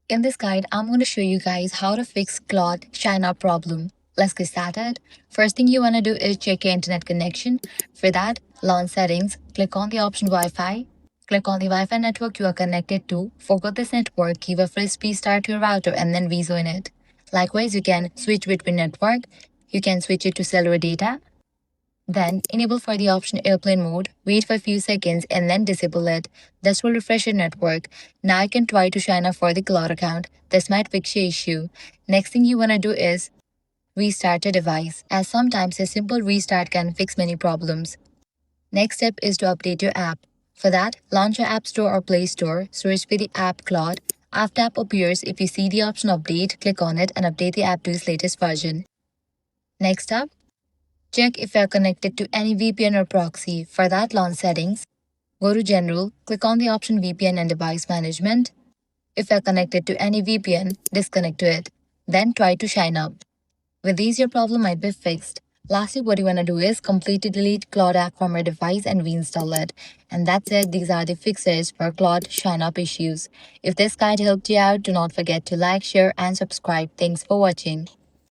In this guide, I'm going to show you guys how to fix Claude shine up problem. Let's get started. First thing you want to do is check your internet connection. For that, launch settings, click on the option Wi-Fi. Click on the Wi-Fi network you are connected to. Forget this network, give a fresh restart to your router and then rejoin it. Likewise, you can switch between network. You can switch it to cellular data. Then enable for the option airplane mode, wait for a few seconds and then disable it. This will refresh your network. Now you can try to sign up for the Claude account. This might fix your issue. Next thing you want to do is restart your device, as sometimes a simple restart can fix many problems. Next step is to update your app. For that, launch your App Store or Play Store, search for the app Claude. After app appears, if you see the option update, click on it and update the app to its latest version. Next up, check if you are connected to any VPN or proxy. For that, launch settings. Go to General, click on the option VPN and Device Management. If you are connected to any VPN, disconnect to it. Then try to sign up. With these, your problem might be fixed. Lastly, what you want to do is completely delete Claude app from your device and reinstall it. And that's it. These are the fixes for Claude shine up issues. If this guide helped you out, do not forget to like, share, and subscribe. Thanks for watching.